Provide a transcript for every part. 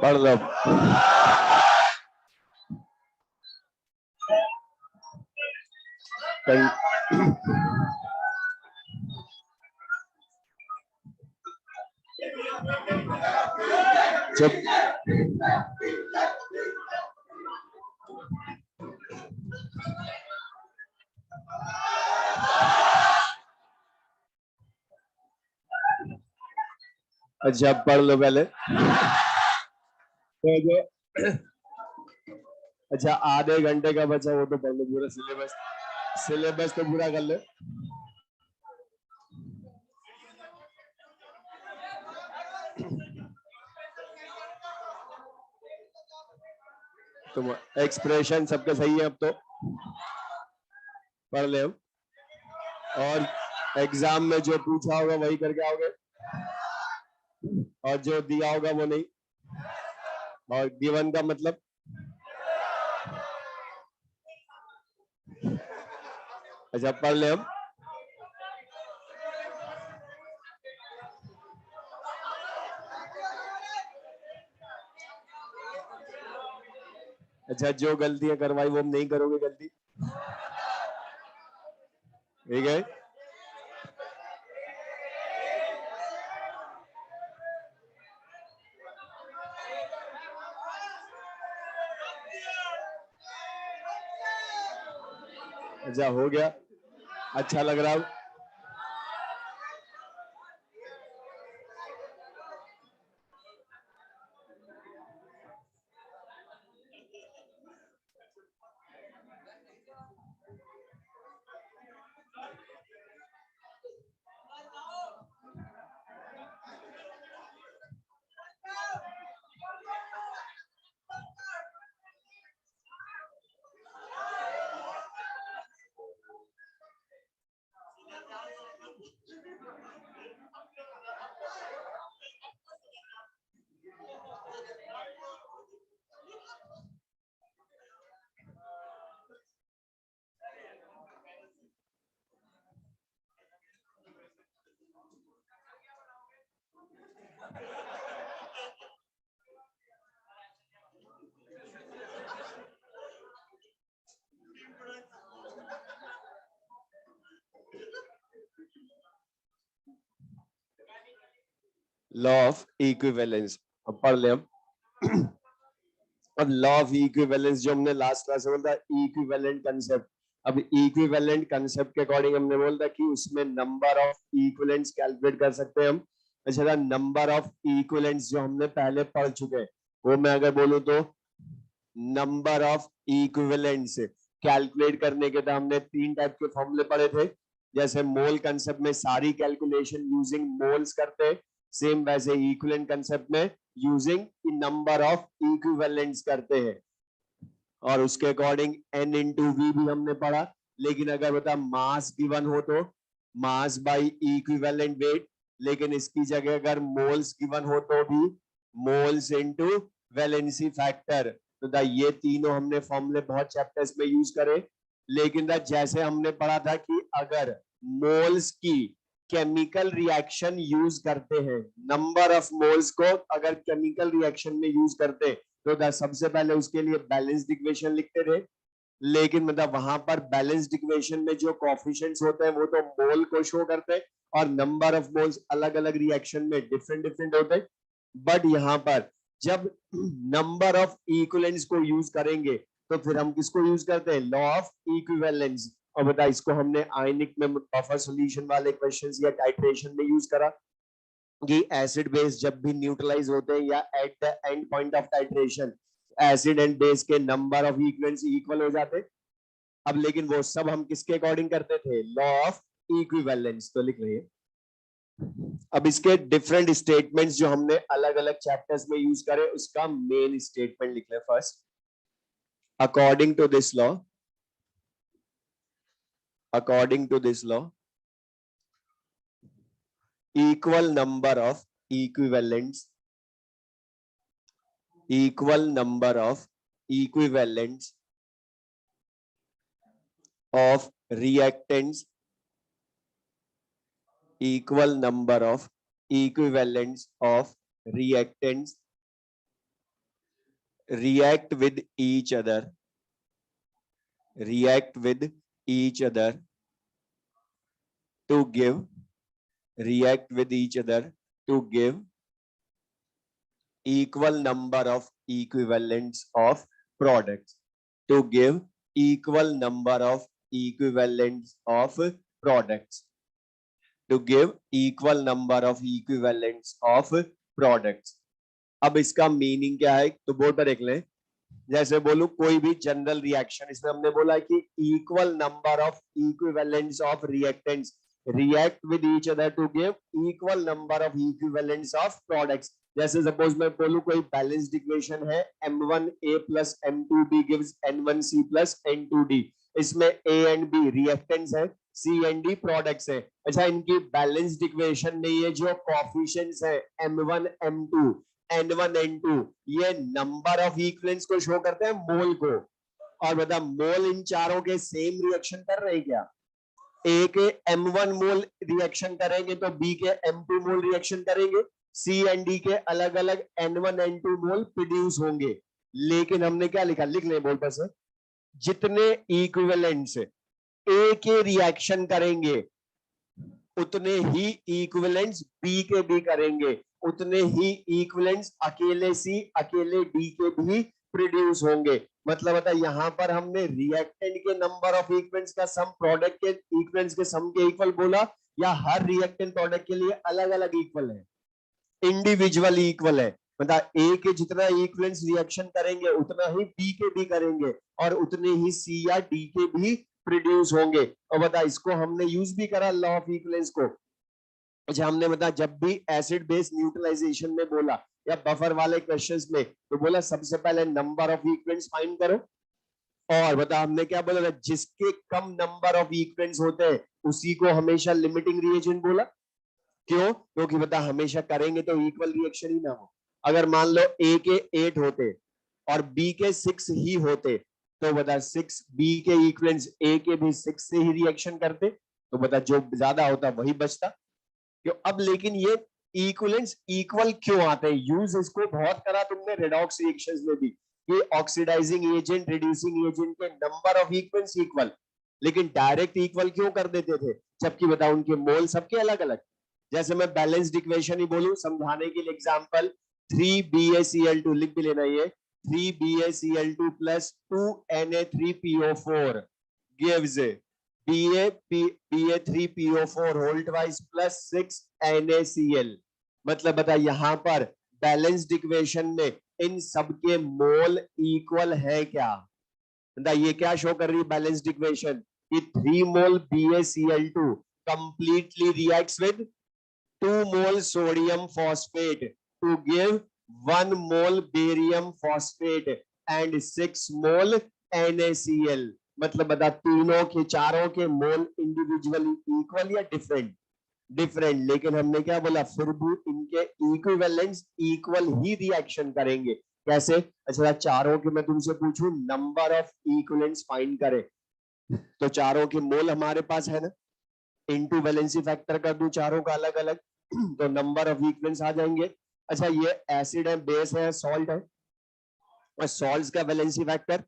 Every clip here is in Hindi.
पढ़ लो। चुप। अच्छा पढ़ लो पहले। तो जो अच्छा आधे घंटे का बचा वो तो पढ़ लो पूरा सिलेबस। सिलेबस तो पूरा कर ले। तुम एक्सप्रेशन सबके सही है अब तो पढ़ ले हम। और एग्जाम में जो पूछा होगा वही करके आओगे और जो दिया होगा वो नहीं। और गिवन का मतलब अच्छा पढ़ ले हम। अच्छा जो गलतियां करवाई वो हम नहीं करोगे गलती, ठीक है। अच्छा हो गया, अच्छा लग रहा है। लॉ ऑफ इक्विवेलेंस अब पढ़ ले हम। अब लॉ ऑफ इक्विवेलेंस जो हमने लास्ट क्लास में बोला था इक्विवेलेंट कंसेप्ट। अब इक्विवेलेंट कंसेप्ट के अकॉर्डिंग हमने बोला था कि उसमें नंबर ऑफ इक्विवेलेंट्स कैलकुलेट कर सकते हैं हम। अच्छा नंबर ऑफ इक्विवेलेंट्स जो हमने पहले पढ़ चुके हैं वो मैं अगर बोलूं तो नंबर ऑफ इक्विवेलेंट्स कैलकुलेट करने के तो हमने 3 टाइप के फॉर्मूले पढ़े थे। जैसे मोल कंसेप्ट में सारी कैलकुलेशन यूजिंग मोल्स करते हैं, सेम वैसे इक्विवेलेंट कंसेप्ट में यूजिंग नंबर ऑफ इक्विवेलेंट्स करते हैं। और उसके अकॉर्डिंग n इंटू वी भी हमने पढ़ा। लेकिन अगर बता मास गिवन हो तो मास बाय इक्विवेलेंट वेट, लेकिन इसकी जगह अगर मोल्स गिवन हो तो भी मोल्स इनटू वैलेंसी फैक्टर। तो ये तीनों हमने फॉर्मूले बहुत चैप्टर्स में यूज करे। लेकिन जैसे हमने पढ़ा था कि अगर मोल्स की केमिकल रिएक्शन यूज करते हैं, नंबर ऑफ मोल्स को अगर केमिकल रिएक्शन में यूज करते तो सबसे पहले उसके लिए बैलेंस्ड इक्वेशन लिखते थे। लेकिन मतलब वहां पर बैलेंस्ड इक्वेशन में जो कोएफिशिएंट्स होते हैं वो तो मोल को शो करते हैं और नंबर ऑफ मोल्स अलग अलग रिएक्शन में डिफरेंट डिफरेंट होते हैं। बट यहाँ पर जब नंबर ऑफ इक्विवेलेंट्स को यूज करेंगे तो फिर हम किसको यूज करते हैं, लॉ ऑफ इक्विवेलेंस। और बता इसको हमने आयनिक में बफर सॉल्यूशन वाले क्वेश्चंस या टाइट्रेशन में यूज करा कि एसिड बेस जब भी न्यूट्रलाइज होते हैं या at the end point of titration acid and base के नंबर ऑफ इक्विवेलेंट्स इक्वल हो जाते। अब लेकिन वो सब हम किसके अकॉर्डिंग करते थे, लॉ ऑफ इक्विवेलेंस। तो लिख रही है अब इसके डिफरेंट स्टेटमेंट्स जो हमने अलग अलग चैप्टर्स में यूज करे उसका मेन स्टेटमेंट लिख ले first. According to this law, according to this law, equal number of equivalents of reactants react with each other to give equal number of equivalents of products, to give equal number of equivalents of products, to give equal number of equivalents of products। अब इसका मीनिंग क्या है तो बोर्ड पर देख लें। जैसे बोलूं कोई भी जनरल रिएक्शन, इसमें हमने बोला कि equal number of equivalents of reactants react with each other to give equal number of equivalents of products. जैसे सपोज मैं बोलूं कोई बैलेंस्ड इक्वेशन है M1A plus M2B gives N1C plus N2D, इसमें A एंड B रिएक्टेंट्स है, C एंड D प्रोडक्ट्स है। अच्छा, इनकी बैलेंस्ड इक्वेशन में ये जो कोएफिशिएंट्स है M1 M2 N1 N2 ये नंबर ऑफ इक्विवेलेंट्स को शो करते हैं मोल को। और बता मोल इन चारों के सेम रिएक्शन कर रहे हैं क्या? ए के M1 मोल रिएक्शन करेंगे तो B के M2 मोल रिएक्शन करेंगे, C एंड D के अलग अलग N1 N2 मोल प्रोड्यूस होंगे। लेकिन हमने क्या लिखा, लिख ले बोल पर से, जितने इक्विवेलेंट्स ए के रिएक्शन करेंगे उतने ही इक्विवेलेंट्स बी के भी करेंगे, उतने ही इक्विवेलेंट्स अकेले सी अकेले डी के भी प्रोड्यूस होंगे। मतलब बता यहाँ पर हमने रिएक्टेंट के नंबर ऑफ इक्विवेलेंट्स का सम प्रोडक्ट के इक्विवेलेंट्स के सम के इक्वल बोला, या हर रिएक्टेंट प्रोडक्ट के लिए अलग अलग इक्वल है, इंडिविजुअल इक्वल है। मतलब ए के जितना इक्विवेलेंट्स रिएक्शन करेंगे उतना ही बी के भी करेंगे और उतने ही सी या डी के भी प्रोड्यूस होंगे। और बता इसको हमने यूज भी करा लॉ ऑफ इक्विवेलेंस को। अच्छा, हमने बता जब भी एसिड बेस न्यूट्रलाइजेशन में बोला या बफर वाले क्वेश्चंस में तो बोला सबसे पहले नंबर ऑफ इक्विवेलेंट्स फाइंड करो। और बता हमने क्या बोला, जिसके कम नंबर ऑफ इक्विवेलेंट्स होते हैं उसी को हमेशा लिमिटिंग रिएजेंट बोला। क्यों? क्योंकि बता हमेशा करेंगे तो इक्वल रिएक्शन ही ना हो। अगर मान लो ए के 8 होते और बी के 6 ही होते तो बता 6 बी के इक्विवेलेंट्स ए के भी 6 से ही रिएक्शन करते, तो बता जो ज्यादा होता वही बचता। क्यों? अब लेकिन ये इक्विवेलेंट्स इक्वल क्यों आते हैं? यूज इसको बहुत करा तुमने रेडॉक्स रिएक्शंस में भी, कि ऑक्सीडाइजिंग एजेंट रिड्यूसिंग एजेंट के नंबर ऑफ इक्विवेलेंट्स इक्वल, लेकिन डायरेक्ट इक्वल क्यों कर देते थे? जबकि बताओ उनके मोल सबके अलग अलग। जैसे मैं बैलेंस्ड इक्वेशन ही बोलूं समझाने के लिए, एग्जांपल 3BaCl2 लिख भी लेना, ये 3BaCl2 plus 2Na3PO4 gives Ba3PO4 whole twice plus 6NaCl। मतलब बता यहाँ पर बैलेंस्ड इक्वेशन में इन सबके मोल इक्वल है क्या? ये क्या शो कर रही है बैलेंस्ड इक्वेशन कि 3 मोल BaCl2 completely reacts with 2 mole sodium phosphate to give 1 mole barium phosphate and 6 mole NaCl। मतलब बता तीनों के चारों के मोल इंडिविजुअली इक्वल या डिफरेंट? डिफरेंट। लेकिन हमने क्या बोला, फिर भी इनके इक्विवेलेंट्स इक्वल ही रिएक्शन करेंगे। कैसे? अच्छा, चारों के मैं तुमसे पूछूं नंबर ऑफ इक्विवेलेंट्स फाइंड करें तो चारों के मोल हमारे पास है ना, इनटू वैलेंसी फैक्टर कर दूं चारों का अलग अलग तो नंबर ऑफ इक्विवेलेंट्स आ जाएंगे। अच्छा, ये एसिड है, बेस है, सॉल्ट है, और सॉल्ट्स का valency factor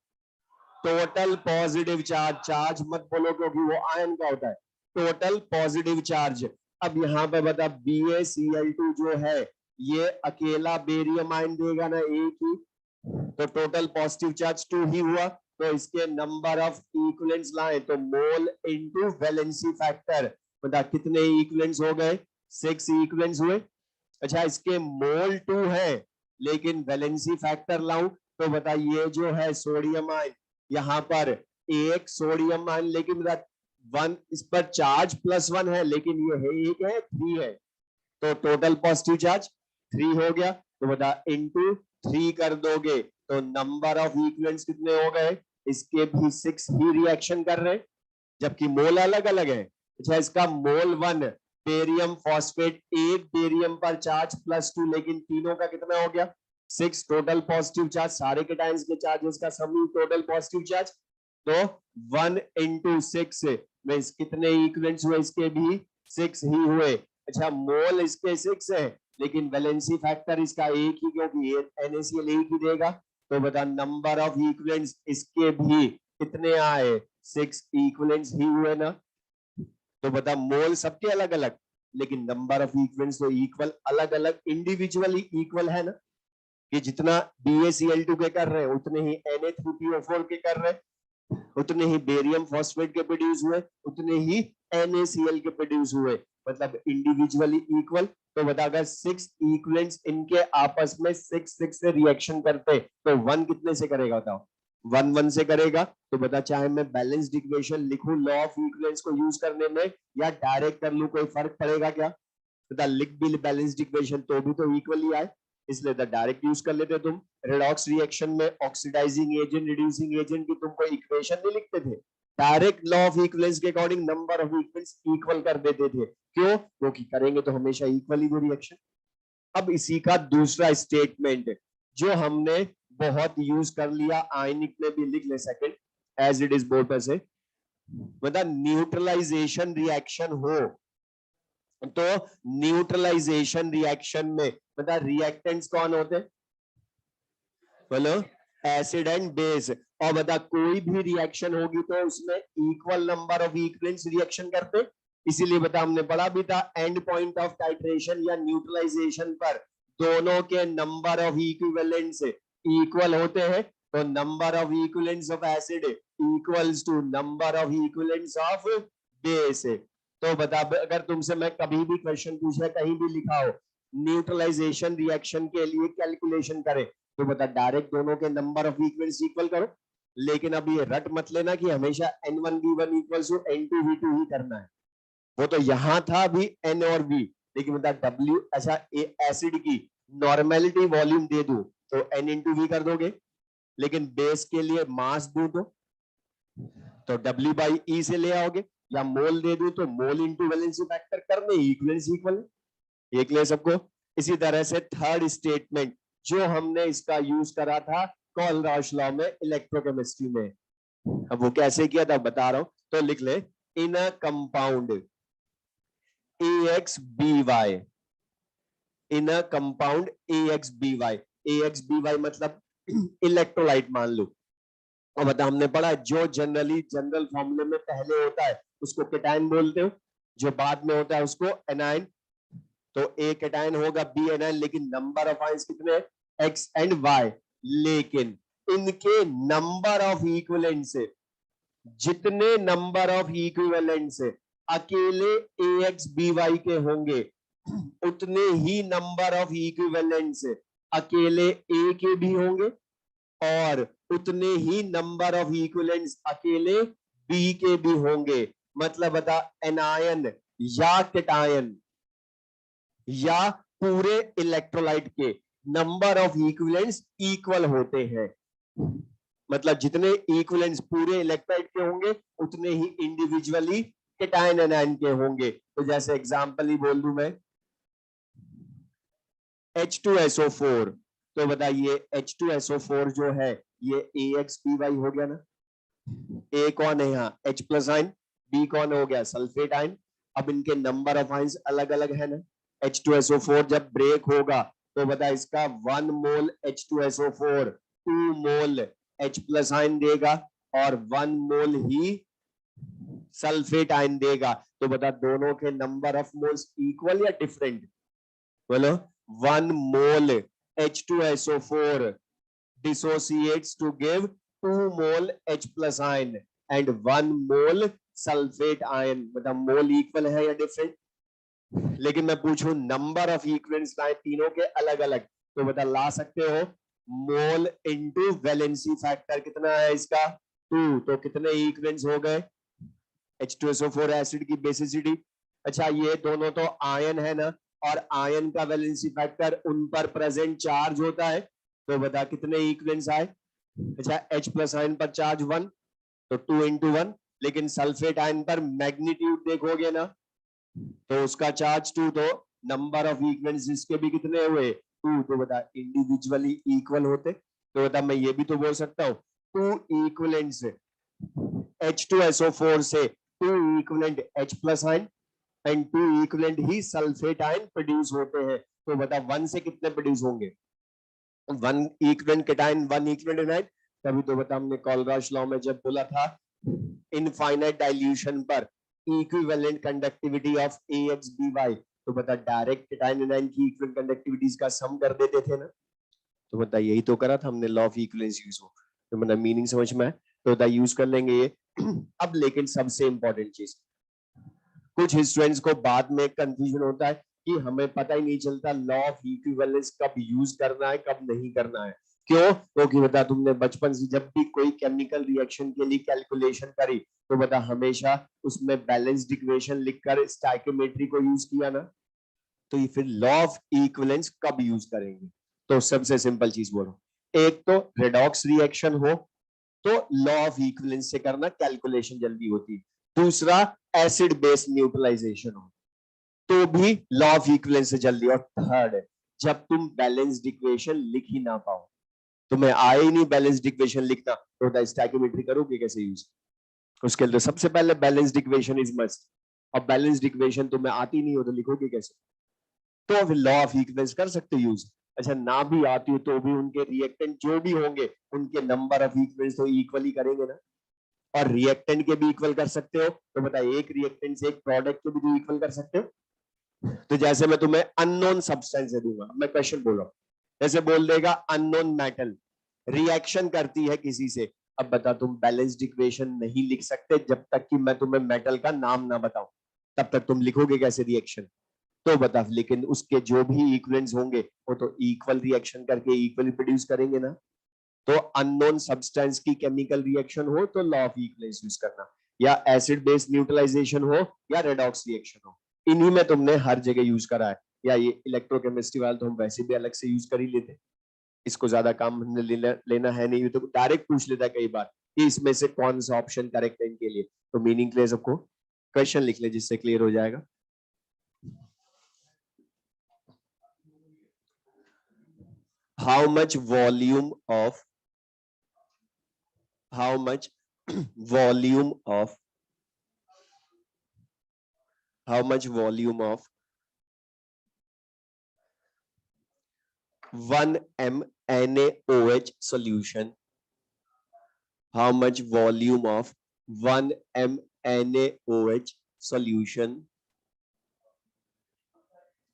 total positive charge, charge मत बोलो क्योंकि वो आयन का होता है, टोटल पॉजिटिव चार्ज। अब यहाँ पे बता BaCl2 जो है ये अकेला बेरियम आयन देगा ना एक ही, तो टोटल पॉजिटिव चार्ज 2 ही हुआ, तो इसके नंबर ऑफ इक्विवेलेंट्स लाए तो मोल इनटू वैलेंसी फैक्टर, बता कितने इक्विवेलेंट्स हो गए? 6 इक्विवेलेंट्स हुए। अच्छा, इसके मोल 2 है लेकिन वैलेंसी फैक्टर लाऊं तो बता ये जो है सोडियम आयन, यहाँ पर एक सोडियम आयन, लेकिन 1 इस पर चार्ज +1 है लेकिन ये है 1 है 3 है, तो टोटल पॉजिटिव चार्ज 3 हो गया, तो बता इनटू 3 कर दोगे तो नंबर ऑफ इक्विवेलेंट्स कितने हो गए, इसके भी 6 ही रिएक्शन कर रहे हैं, जबकि मोल अलग अलग है। अच्छा, इसका मोल 1 बेरियम फॉस्फेट 1 बेरियम पर चार्ज +2, लेकिन तीनों का कितना हो गया 6 टोटल पॉजिटिव चार्ज, सारे केटाइंस के चार्जेस का सम ही टोटल पॉजिटिव चार्ज। तो 1 × 6 में कितने इक्विवेलेंट्स हुए, इसके भी 6 ही हुए। अच्छा, मोल इसके 6 है लेकिन वैलेंसी फैक्टर इसका एक ही, क्योंकि NaCl एक ही देगा। तो बता नंबर ऑफ इक्विवेलेंट्स इसके भी कितने आए, 6 इक्विवेलेंट्स ही हुए ना। तो बता मोल सबके अलग अलग लेकिन नंबर ऑफ इक्विवेलेंट्स तो इक्वल, अलग अलग इंडिविजुअली इक्वल है ना, कि जितना BaCl2 के कर रहे हैं उतने ही Na3PO4 के कर रहे हैं, उतने ही बेरियम फॉस्फेट के प्रोड्यूस हुए, उतने ही NaCl के प्रोड्यूस हुए, मतलब इंडिविजुअली इक्वल। तो बता अगर 6 इक्विवेलेंट्स इनके आपस में 6 से रिएक्शन करते तो 1 कितने से करेगा बताओ, 1 से करेगा। तो बता चाहे मैं बैलेंस्ड इक्वेशन लिखूं लॉ ऑफ इक्विवेलेंस को यूज करने में या डायरेक्ट कर लूं, कोई फर्क पड़ेगा क्या, बता लिख भी बैलेंस्ड इक्वेशन तो भी तो इक्वल ही आए, इसलिए तो डायरेक्ट यूज कर लेते तुम। रेडॉक्स रिएक्शन में ऑक्सीडाइजिंग एजेंट रिड्यूसिंग एजेंट की तुम कोई इक्वेशन नहीं लिखते थे, डायरेक्ट लॉ ऑफ इक्विवेलेंस के according number of equivalence equal कर देते थे। क्यों, क्योंकि करेंगे तो हमेशा इक्वल ही वो रिएक्शन। अब इसी का दूसरा स्टेटमेंट जो हमने बहुत यूज कर लिया, आयनिक में भी लिख ले second as it is board पर से, मतलब न्यूट्रलाइजेशन रिएक्शन हो तो न्यूट्रलाइजेशन रिएक्शन में मतलब रिएक्टेंट्स कौन होते हैं, बोलो एसिड एंड बेस। और बता कोई भी रिएक्शन होगी तो उसमें equal number of equivalents reaction करते, इसीलिए बता हमने पढ़ा भी था एंड पॉइंट ऑफ टाइट्रेशन या न्यूट्रलाइजेशन पर दोनों के नंबर ऑफ इक्विवेलेंट्स इक्वल होते हैं, तो number of equivalents of acid equals to number of equivalents of base. तो बता अगर तुमसे मैं कभी भी क्वेश्चन पूछे कहीं भी लिखा हो न्यूट्रलाइजेशन रिएक्शन के लिए कैलकुलेशन करें, तो बता डायरेक्ट दोनों के नंबर ऑफ इक्विवेलेंट्स इक्वल करो, लेकिन अब ये रट मत लेना कि हमेशा N1V1 इक्वल्स टू N2V2 ही करना है, वो तो यहां था भी N और V, लेकिन बता W ऐसा एसिड की नॉर्मेलिटी वॉल्यूम दे दूं तो N × V कर दोगे, लेकिन बेस के लिए मास दूं तो W/E से ले आओगे, या मोल दे दूं तो मोल इंटू वैलेंसी फैक्टर करने इक्विवेलेंस इक्वल एक ले सबको। इसी तरह से थर्ड स्टेटमेंट जो हमने इसका यूज करा था कोलराउश लॉ में इलेक्ट्रोकेमिस्ट्री में, अब वो कैसे किया था बता रहा हूं, तो लिख ले in a compound AXBY, in a compound AXBY, AXBY मतलब इलेक्ट्रोलाइट मान लो। और बता हमने पढ़ा जो जनरल फॉर्मूले में पहले होता है उसको केटायन बोलते हो, जो बाद में होता है उसको एनायन। तो A केटायन होगा B एनायन, लेकिन नंबर ऑफ आयंस कितने हैं X एंड Y, लेकिन इनके नंबर ऑफ इक्विवेलेंट से जितने नंबर ऑफ इक्विवेलेंट से अकेले AXBY के होंगे उतने ही नंबर ऑफ इक्विवेलेंट से अकेले A के भी होंगे और उतने ही नंबर ऑफ इक्विवेलेंट्स अकेले B के भी होंगे। मतलब बता एनायन या केटायन या पूरे इलेक्ट्रोलाइट के नंबर ऑफ इक्विवेलेंट्स इक्वल होते हैं, मतलब जितने इक्विवेलेंट्स पूरे इलेक्ट्रोलाइट के होंगे उतने ही इंडिविजुअली केटायन एनायन के होंगे। तो जैसे एग्जांपल ही बोल दूं मैं H2SO4, तो बताइए H2SO4 जो है ये AXBY हो गया ना, A कौन है यहाँ H+ आयन, B कौन हो गया सल्फेट आयन। अब इनके नंबर ऑफ आयंस अलग अलग है ना, H2SO4 जब ब्रेक होगा तो बता इसका 1 मोल H2SO4 2 मोल H+ आयन देगा और 1 मोल ही सल्फेट आयन देगा। तो बता दोनों के नंबर ऑफ मोल्स इक्वल या डिफरेंट, बोलो 1 मोल H2SO4 dissociates to give 2 mole H+ ion and 1 mole sulphate ion, मतलब मोल इक्वल है या डिफरेंट। लेकिन मैं पूछूं नंबर ऑफ इक्विवेलेंट्स लाए तीनों के अलग अलग, तो बता ला सकते हो मोल इनटू वैलेंसी फैक्टर कितना है इसका 2, तो कितने इक्विवेलेंट्स हो गए H2SO4 एसिड की बेसिसिटी। अच्छा ये दोनों तो आयन है ना, और आयन का वैलेंसी फैक्टर उन पर प्रेजेंट चार्ज होता है, तो बता कितने इक्विवेलेंस आए। अच्छा H प्लस आयन पर चार्ज 1, तो 2 into 1, लेकिन सल्फेट आयन पर मैग्नीट्यूड देखोगे ना तो उसका चार्ज 2, तो नंबर ऑफ इक्विवेलेंस इसके भी कितने हुए 2, तो बता इंडिविजुअली इक्वल होते, तो बता मैं ये भी तो बोल सकता हूँ 2 इक्विवेलेंट्स H2SO4 से 2 equivalent H plus ion and 2 equivalent he sulphate ion produce होते हैं, तो बता 1 से कितने प्रोड्यूस होंगे 1 इक्विवेलेंट केटायन 1 इक्विवेलेंट एनायन। तभी तो बता हमने कोलराश लॉ में जब बोला था इनफाइनाइट डाइल्यूशन पर इक्विवेलेंट कंडक्टिविटी ऑफ AX/BY, तो बता डायरेक्ट केटायन एनायन की इक्विवेलेंट कंडक्टिविटीज का सम कर देते थे ना, तो बता यही तो करा था हमने लॉ ऑफ इक्विवेलेंस यूज हो, तो मतलब मीनिंग समझ में आए तो बता यूज कर लेंगे ये। अब लेकिन सबसे इंपॉर्टेंट चीज, कुछ स्टूडेंट्स को बाद में कंफ्यूजन होता है कि हमें पता ही नहीं चलता लॉ ऑफ इक्विवेलेंस कब यूज करना है कब नहीं करना है। क्यों? क्योंकि बता तुमने बचपन से जब भी कोई केमिकल रिएक्शन के लिए कैलकुलेशन करी तो बता हमेशा उसमें बैलेंस्ड इक्वेशन लिखकर स्टोइकियोमेट्री को यूज किया ना, तो ये फिर लॉ ऑफ इक्विवेलेंस कब यूज करेंगे। तो सबसे सिंपल चीज बोलो, एक तो रेडॉक्स रिएक्शन हो तो लॉ ऑफ इक्विवेलेंस से करना कैलकुलेशन जल्दी होती है, दूसरा एसिड बेस न्यूट्रलाइजेशन हो तो भी लॉ ऑफ इक्विवेलेंस से जल्दी, और थर्ड जब तुम बैलेंस्ड इक्वेशन लिख ही ना पाओ, तुम्हें आए ही नहीं बैलेंस्ड इक्वेशन लिखना, तो स्टोइकियोमेट्री करोगे कैसे यूज। उसके लिए तो सबसे पहले बैलेंस्ड इक्वेशन इज मस्ट, और बैलेंस्ड इक्वेशन तुम्हें आती नहीं हो तो लिखोगे कैसे, तो फिर लॉ ऑफ इक्विवेलेंस कर सकते हो यूज। अच्छा ना भी आती हो तो भी उनके रिएक्टेंट जो भी होंगे उनके नंबर ऑफ इक्विवेलेंस तो इक्वल ही करेंगे ना, और रिएक्टेंट के भी इक्वल कर सकते हो, तो बताइए एक रिएक्टेंट से एक प्रोडक्ट के भी तो इक्वल कर सकते हो। तो जैसे मैं तुम्हें अननोन सब्सटेंस दे दूंगा, मैं क्वेश्चन बोल रहा हूं, जैसे बोल देगा अननोन मेटल रिएक्शन करती है किसी से, अब बता तुम बैलेंस्ड इक्वेशन नहीं लिख सकते जब तक कि मैं तुम्हें मेटल का नाम ना बताऊं, तब तक तुम लिखोगे कैसे रिएक्शन, तो बता लेकिन उसके जो भी इक्विवेलेंट्स होंगे वो तो इक्वल रिएक्शन करके इक्वली प्रोड्यूस करेंगे ना, तो अननोन सब्सटेंस की केमिकल रिएक्शन हो तो लॉ ऑफ इक्विवेलेंस यूज करना, या एसिड बेस न्यूट्रलाइजेशन हो या रेडॉक्स रिएक्शन हो, इन्हीं में तुमने हर जगह यूज करा है, या ये इलेक्ट्रोकेमिस्ट्री वाले तो हम वैसे भी अलग से यूज कर ही लेते, इसको ज्यादा काम हमने लेना है नहीं, तो डायरेक्ट पूछ लेता है कई बार कि इसमें से कौन सा ऑप्शन करेक्ट है इनके लिए, तो मीनिंग क्लियर सबको, क्वेश्चन लिख ले जिससे क्लियर हो जाएगा। how much volume of volume of how much volume of 1 m NaOH solution, how much volume of 1 m NaOH solution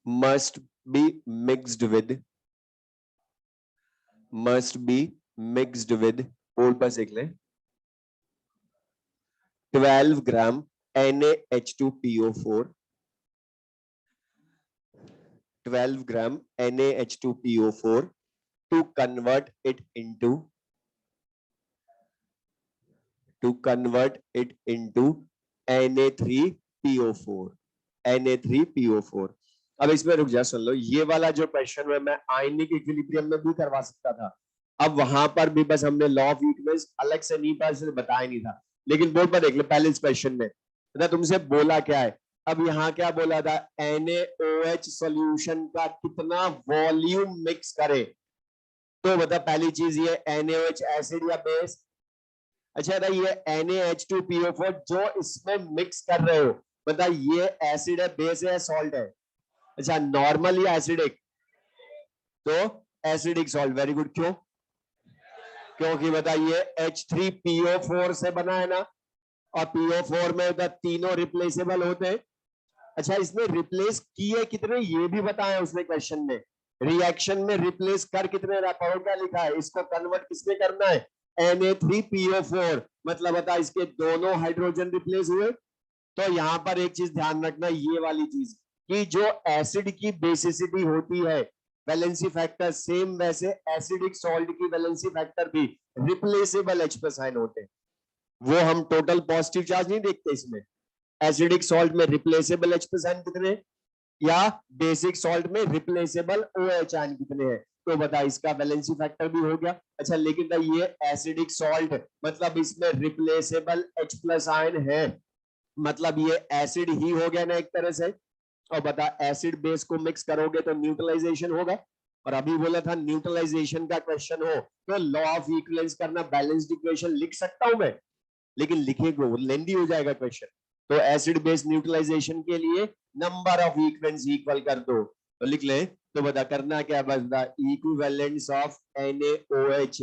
must be mixed with बोल पास एक ले 12 ग्राम NaH2PO4, 12 gram NaH2PO4 to convert it into Na3PO4, Na3PO4। अब इसमें रुक जा, सुन लो, ये वाला जो क्वेश्चन है मैं आयनिक इक्विलिब्रियम में भी करवा सकता था, अब वहां पर भी बस हमने लॉ ऑफ इक्विवेलेंस अलग से नहीं पाया, इसलिए बताया नहीं था, लेकिन बोर्ड पर देख ले पहले इस क्वेश्चन में ना तुमसे बोला क्या है, अब यहाँ क्या बोला था NaOH सॉल्यूशन का कितना वॉल्यूम मिक्स करे, तो बता पहली चीज ये NaOH एसिड या बेस, अच्छा था ये NaH2PO4 जो इसमें मिक्स कर रहे हो, बता ये एसिड है बेस है सॉल्ट है, अच्छा नॉर्मल या एसिडिक, तो एसिडिक सॉल्ट, वेरी गुड, क्यों, क्योंकि बता ये H3PO4 से बना है ना, और PO4 में बता तीनों रिप्लेसेबल होते हैं, अच्छा इसमें रिप्लेस किए कितने ये भी बताया उसने क्वेश्चन में, रिएक्शन में रिप्लेस कर कितने रहा क्या लिखा है, इसको कन्वर्ट किसमें करना है Na3PO4, मतलब बता इसके दोनों हाइड्रोजन रिप्लेस हुए, तो यहां पर एक चीज ध्यान रखना ये वाली चीज कि जो एसिड की बेसिसिटी होती है वैलेंसी फैक्टर, सेम वैसे एसिडिक सॉल्ट की वैलेंसी फैक्टर भी रिप्लेसेबल H प्लस आयन होते हैं, वो हम टोटल पॉजिटिव चार्ज नहीं देखते इसमें, एसिडिक सॉल्ट में रिप्लेसेबल H प्लस आयन कितने या बेसिक सॉल्ट में रिप्लेसेबल OH आयन कितने हैं। तो बता, इसका वैलेंसी फैक्टर भी हो गया। अच्छा, लेकिन था ये एसिडिक सॉल्ट, मतलब इसमें रिप्लेसेबल H+ आयन है, मतलब ये एसिड ही हो गया ना एक तरह से। और बता, एसिड बेस को मिक्स करोगे तो न्यूट्रलाइजेशन होगा। और अभी बोला था न्यूट्रलाइजेशन का क्वेश्चन हो तो लॉ ऑफ इक्विवेलेंस करना, बैलेंस्ड इक्वेशन लिख सकता हूं मैं, लेकिन लिखेंगे वो लेंदी हो जाएगा क्वेश्चन। तो एसिड बेस न्यूट्रलाइजेशन के लिए नंबर ऑफ इक्वेलेंस इक्वल कर दो, तो लिख ले। तो बता करना क्या बचता, equivalence of NaOH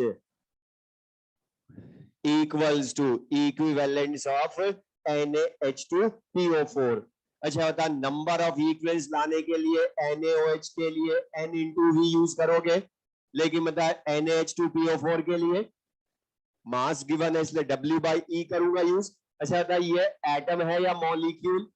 equals to equivalence of NaH2PO4। अच्छा बता, नंबर ऑफ इक्वेलेंस लाने के लिए NaOH के लिए N इंटू V यूज करोगे, लेकिन बता NaH2PO4 के लिए मास गिवन है इसलिए W/E करूंगा यूज। अच्छा बता, ये एटम है या मॉलिक्यूल,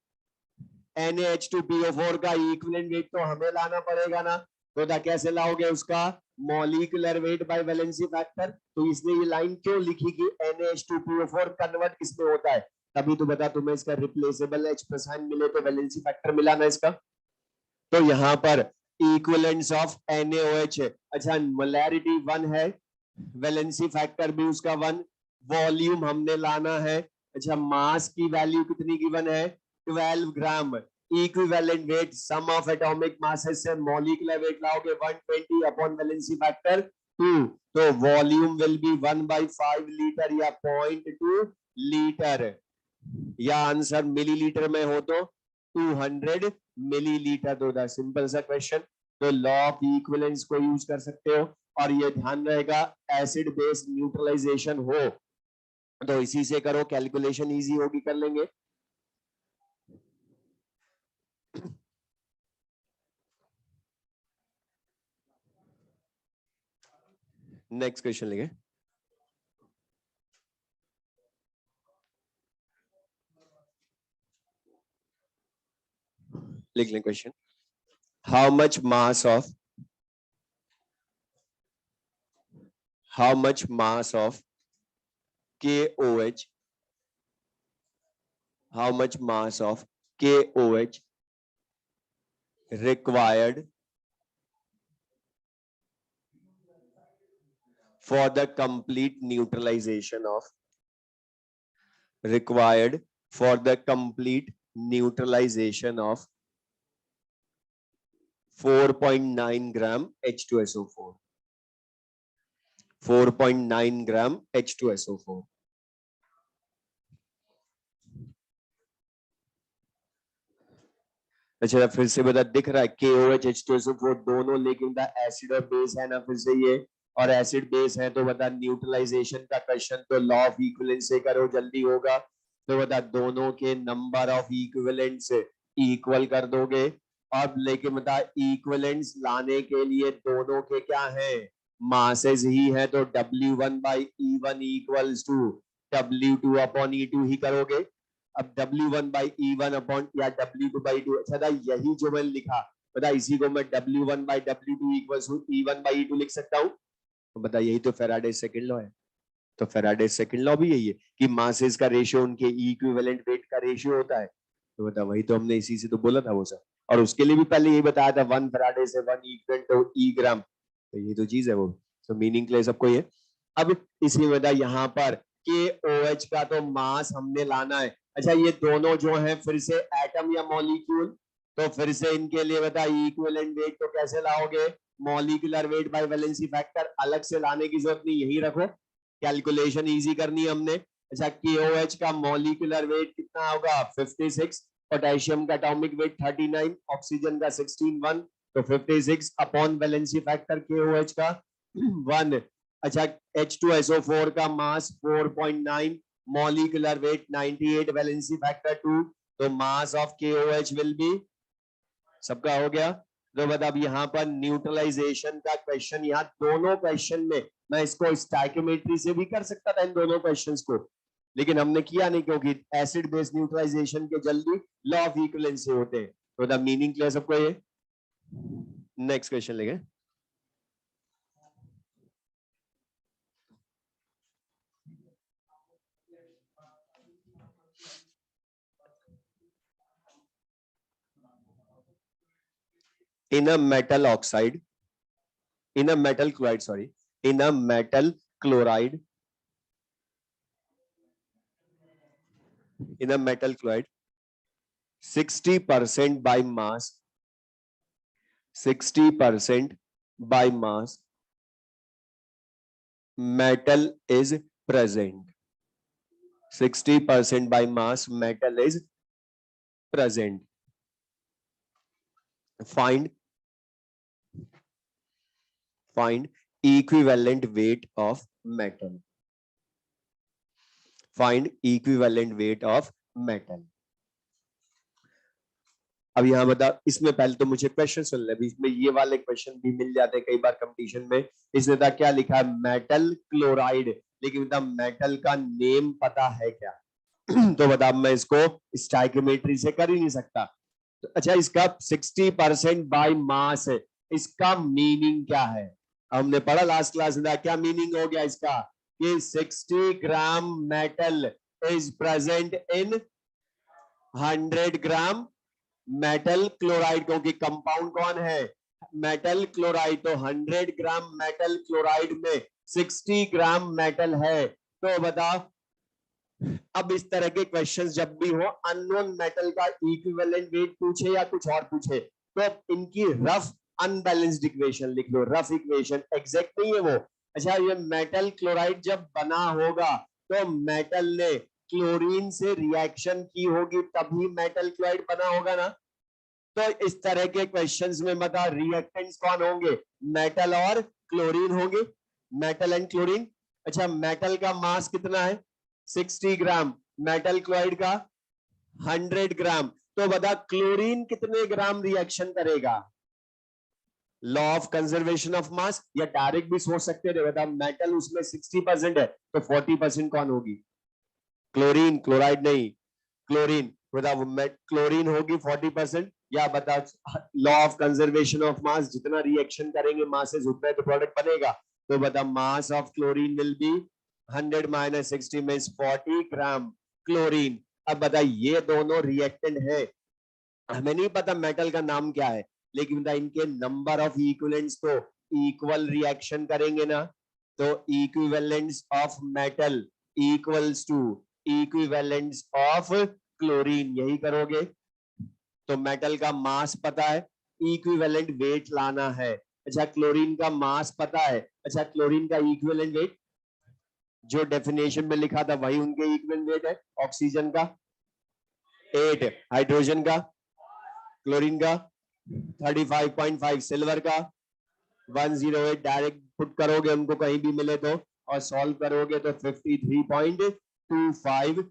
NaH2PO4 का इक्विवेलेंट वेट तो हमें लाना पड़ेगा ना। तो बता कैसे लाओगे उसका, molecular weight by valency factor. तो इसने ये लाइन क्यों लिखी कि NaH2PO4 कन्वर्ट किसमें होता है, तभी तो बता तुम्हें इसका रिप्लेसेबल H+ आयन मिले तो वैलेंसी फैक्टर मिला ना इसका। तो यहाँ पर इक्विवेलेंस ऑफ NaOH, अच्छा मोलैरिटी 1 है, वैलेंसी फैक्टर भी उसका 1, वॉल्यूम हमने लाना है। अच्छा, मास की वैल्यू कितनी गिवन है, 12 gram. Equivalent weight sum of atomic masses से मॉलिक्यूलर वेट लाओगे 120 अपॉन वैलेंसी फैक्टर 2, तो वॉल्यूम विल बी 1/5 लीटर या 0.2 लीटर, या आंसर मिलीलीटर में हो तो 200 मिलीलीटर। तो सिंपल सा क्वेश्चन। तो लॉ ऑफ इक्विवेलेंस को यूज कर सकते हो, और ये ध्यान रहेगा एसिड बेस न्यूट्रलाइजेशन हो तो इसी से करो, कैलकुलेशन इजी होगी, कर लेंगे। नेक्स्ट क्वेश्चन लेंगे। लिख लें question, how much mass of KOH, how much mass of KOH required for the complete neutralization of 4.9 gram H2SO4, 4.9 gram H2SO4। अच्छा फिर से बता, दिख रहा है KOH H2SO4 दोनों, लेकिन द एसिड और बेस है ना, फिर से ये और एसिड बेस है। तो बता न्यूट्रलाइजेशन का क्वेश्चन तो लॉ ऑफ इक्विवेलेंस से करो, जल्दी होगा। तो बता दोनों के नंबर ऑफ इक्विवेलेंट्स इक्वल कर दोगे। अब लेके बता इक्विवेलेंट्स लाने के लिए दोनों के क्या है, मासेस ही है, तो W1/E1 इक्वल्स टू W2/E2 ही करोगे। अब W1/E1 अपॉन या W2/2, अच्छा था यही जो मैंने लिखा, बता इसी को मैं W1/W2 इक्वल्स E1/E2 लिख सकता हूँ। तो बता यही तो फैराडे सेकंड लॉ है। तो फैराडे सेकंड लॉ भी यही है कि मासेस का रेशियो उनके इक्विवेलेंट वेट का रेशियो होता है। तो बता वही तो हमने इसी से तो बोला था वो सब, और उसके लिए भी पहले यही बताया था 1 फैराडे से 1 इक्वल टू E ग्राम। तो ये तो चीज है वो, तो मीनिंग के लिए सबको ये। अब इसी बता यहाँ पर KOH का तो मास हमने लाना है। अच्छा ये दोनों जो है फिर से एटम या मॉलिक्यूल, तो फिर से इनके लिए बता इक्विवेलेंट वेट तो कैसे लाओगे, molecular weight by valency factor, अलग से लाने की जरूरत नहीं, यही रखो, कैलकुलेशन इजी करनी है हमने। अच्छा KOH का मॉलिक्यूलर वेट कितना होगा 56, पोटेशियम का एटॉमिक वेट 39, ऑक्सीजन का 16 तो 56 अपॉन वैलेंसी फैक्टर KOH का 1। अच्छा H2SO4 का मास 4.9, मॉलिक्यूलर वेट 98, वैलेंसी फैक्टर 2, तो mass of KOH will be, सबका हो गया। तो बता अब यहाँ पर न्यूट्रलाइजेशन का क्वेश्चन, यहाँ दोनों क्वेश्चन में मैं इसको स्टाइकोमेट्री से भी कर सकता था इन दोनों क्वेश्चंस को, लेकिन हमने किया नहीं क्योंकि एसिड बेस न्यूट्रलाइजेशन के जल्दी लॉ ऑफ इक्विवेलेंस से होते हैं। तो द मीनिंग क्लियर सबको ये। नेक्स्ट क्वेश्चन लेंगे। in a metal oxide, in a metal chloride, sorry, in a metal chloride, in a metal chloride, 60% by mass, 60% by mass, metal is present. 60% by mass, metal is present. Find equivalent weight of metal. Find equivalent weight of metal. अब यहां बता, इसमें पहले तो मुझे क्वेश्चन सुन ले, इसमें ये वाले क्वेश्चन भी मिल जाते हैं कई बार कंपटीशन में। इसने था क्या लिखा है, मेटल क्लोराइड, लेकिन बता मेटल का नेम पता है क्या? तो बता, मैं इसको स्टाइकियोमेट्री से कर ही नहीं सकता। तो अच्छा, इसका 60% बाय मास है, इसका मीनिंग क्या है? हमने पढ़ा लास्ट क्लास में, क्या मीनिंग हो गया इसका कि 60 gram metal is present in 100 gram metal chloride, क्योंकि कंपाउंड कौन है, मेटल क्लोराइड। तो 100 ग्राम मेटल क्लोराइड में 60 ग्राम मेटल है। तो बताओ, अब इस तरह के क्वेश्चंस जब भी हो, अननोन मेटल का इक्विवेलेंट वेट पूछे या कुछ और पूछे, तो इनकी रफ अनबैलेंस्ड इक्वेशन लिख लो। रफ इक्वेशन, एग्जैक्ट नहीं है वो। अच्छा, ये मेटल क्लोराइड जब बना होगा तो मेटल ने क्लोरीन से रिएक्शन की होगी, तभी मेटल क्लोराइड बना होगा ना। तो इस तरह के क्वेश्चंस में बता, रिएक्टेंट्स कौन होंगे, मेटल और क्लोरीन होंगे, मेटल एंड क्लोरीन। अच्छा, मेटल का मास कितना है, 60 ग्राम, मेटल क्लोराइड का 100 ग्राम। तो बता, क्लोरीन कितने ग्राम रिएक्शन करेगा? Law of conservation of mass, या डायरेक्ट भी सोच सकते थे, बता मेटल उसमें 60% है तो 40% कौन होगी, क्लोरीन, क्लोराइड नहीं, क्लोरीन। बता, क्लोरीन होगी 40%, या बता law of conservation of mass, जितना रिएक्शन करेंगे मासेस उतना तो प्रोडक्ट बनेगा। तो बता, mass of chlorine will be 100 minus 60 means 40 gram chlorine. अब बता, ये दोनों रिएक्टेंट है, हमें नहीं पता मेटल का नाम क्या है, लेकिन बता इनके नंबर ऑफ इक्विवेलेंट्स तो इक्वल रिएक्शन करेंगे ना। तो equivalents of metal equals to equivalents of chlorine, यही करोगे। तो मेटल का मास पता है, इक्विवेलेंट वेट लाना है। अच्छा, क्लोरीन का मास पता है, अच्छा क्लोरीन का इक्विवेलेंट वेट जो डेफिनेशन में लिखा था वही उनके इक्विवेलेंट वेट है। ऑक्सीजन का 8, हाइड्रोजन का, क्लोरीन का 35.5, सिल्वर का 108। डायरेक्ट पुट करोगे उनको कहीं भी मिले तो, और सॉल्व करोगे तो 53.25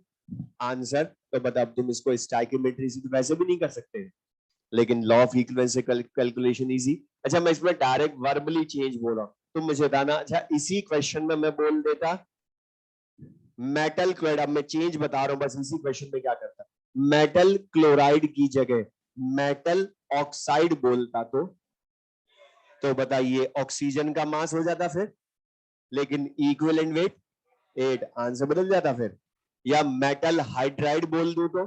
आंसर। तो बता, अब तुम इसको स्टाइकियोमेट्री से तो वैसे भी नहीं कर सकते, लेकिन लॉ ऑफ इक्विवेलेंस से कैलकुलेशन इजी। अच्छा, मैं इसमें डायरेक्ट वर्बली चेंज बोल रहा हूं, तुम मुझे बताना। अच्छा, इसी क्वेश्चन में मैं बोल देता मेटल क्लोराइड, अब मैं चेंज बता रहा हूं बस, इसी क्वेश्चन में क्या करता, मेटल क्लोराइड की जगह मेटल ऑक्साइड बोलता तो बताइए ऑक्सीजन का मास हो जाता फिर, लेकिन इक्विवेलेंट वेट 8, आंसर बदल जाता फिर। या मेटल हाइड्राइड बोल दूं तो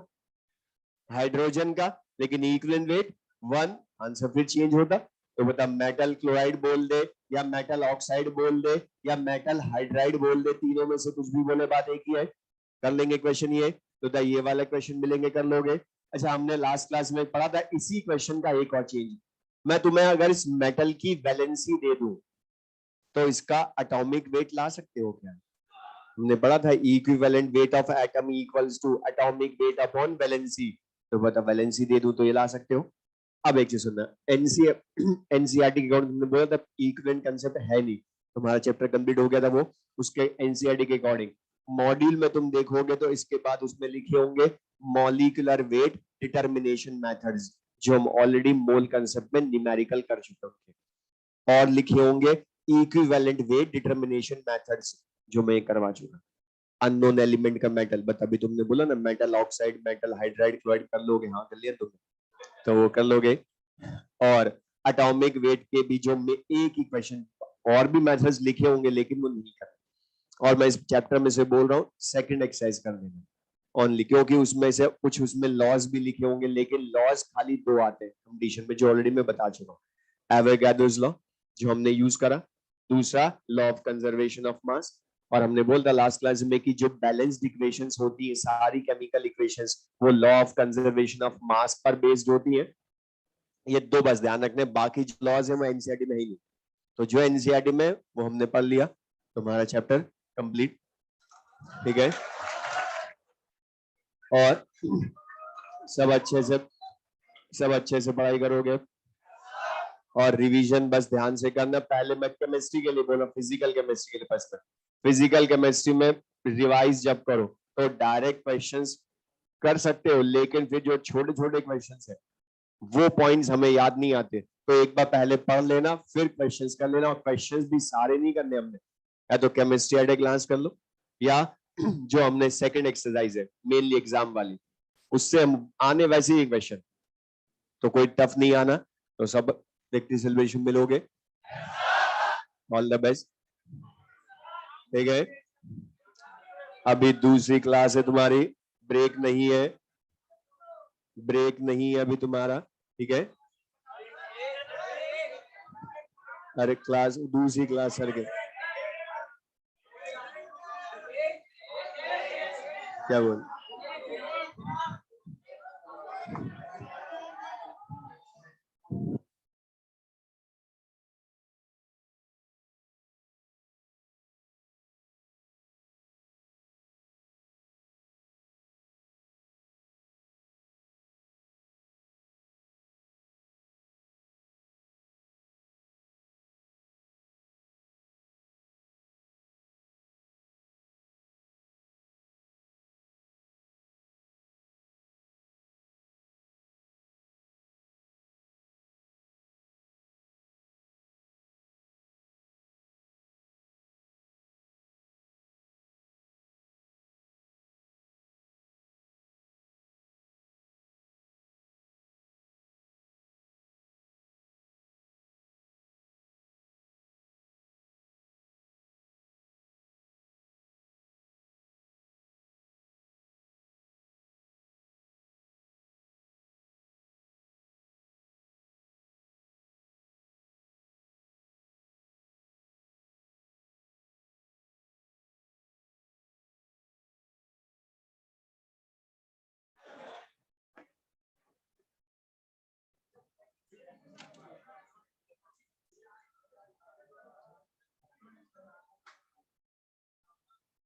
हाइड्रोजन का, लेकिन इक्विवेलेंट वेट 1, आंसर फिर चेंज होता। तो बता, मेटल क्लोराइड बोल दे, या मेटल ऑक्साइड बोल दे, या मेटल हाइड्राइड बोल दे, तीनों में से कुछ भी बोले, बात एक ही है। कर लेंगे क्वेश्चन ये, तो ये वाला क्वेश्चन मिलेंगे, कर लोगे। अच्छा, हमने लास्ट क्लास में पढ़ा था इसी क्वेश्चन का एक और चेंज। मैं तुम्हें अगर इस मेटल की वैलेंसी दे दूं तो इसका एटॉमिक वेट ला सकते हो क्या? हमने पढ़ा था equivalent weight of atom equals to atomic weight upon valency. तो बता, वैलेंसी दे दूं तो ये ला सकते हो। अब एक चीज सुनना, एनसीईआरटी के अकॉर्डिंग तुमने बोला था इक्विवेलेंट कंसेप्ट है नहीं, तुम्हारा चैप्टर कंप्लीट हो गया था वो, उसके एनसीईआरटी के अकॉर्डिंग मॉड्यूल में तुम देखोगे तो इसके बाद उसमें लिखे होंगे मॉलिक्यूलर वेट डिटर्मिनेशन मेथड्स, जो हम ऑलरेडी मोल कंसेप्ट में न्यूमेरिकल कर चुके होंगे, और लिखे होंगे इक्विवेलेंट वेट डिटर्मिनेशन मेथड्स, जो मैं करवा चुका। अननोन एलिमेंट का मेटल, बता अभी तुमने बोला ना metal oxide, metal hydride, chloride, कर लोगे? हाँ कर लिया तुमने, तो वो कर लोगे। और एटॉमिक वेट के भी जो में एक ही क्वेश्चन, और भी मेथड्स लिखे होंगे लेकिन वो नहीं कर, और मैं इस चैप्टर में से बोल रहा हूँ सेकंड एक्सरसाइज कर लेना। ओनली, क्योंकि उसमें से कुछ उसमें लॉज भी लिखे होंगे, लेकिन लॉज खाली दो आते हैं कंडीशन में, जो ऑलरेडी मैं बता चुका हूँ। एवोगाड्रोस लॉ जो हमने यूज करा, दूसरा law of conservation of mass, और हमने बोल था लास्ट क्लास में कि जो बैलेंस्ड इक्वेशंस होती है सारी केमिकल इक्वेशंस, वो law of conservation of mass पर बेस्ड होती है। ये दो बस ध्यान रखने, बाकी जो लॉज है वो एनसीईआरटी में ही नहीं। तो जो एनसीईआरटी में वो हमने पढ़ लिया, तुम्हारा चैप्टर कंप्लीट। ठीक है, और सब अच्छे से पढ़ाई करोगे, और रिवीजन बस ध्यान से करना। पहले मैं केमिस्ट्री के लिए बोला, फिजिकल केमिस्ट्री के लिए फर्स्ट में, फिजिकल केमिस्ट्री में रिवाइज जब करो तो डायरेक्ट क्वेश्चंस कर सकते हो, लेकिन फिर जो छोटे छोटे क्वेश्चंस है वो पॉइंट्स हमें याद नहीं आते, तो एक बार पहले पढ़ लेना फिर क्वेश्चंस कर लेना, और क्वेश्चंस भी सारे नहीं करने हमने, या तो केमिस्ट्री एट ए ग्लांस कर लो, या जो हमने सेकंड एक्सरसाइज है मेनली एग्जाम वाली, उससे हम आने वैसे ही क्वेश्चन, तो कोई टफ नहीं आना, तो सब प्रैक्टिस सेलिब्रेशन मिलोगे। All the best. ठीक है, अभी दूसरी क्लास है तुम्हारी, ब्रेक नहीं है, ब्रेक नहीं है अभी तुम्हारा। ठीक है, अरे क्लास दूसरी क्लास सर के क्या बोल,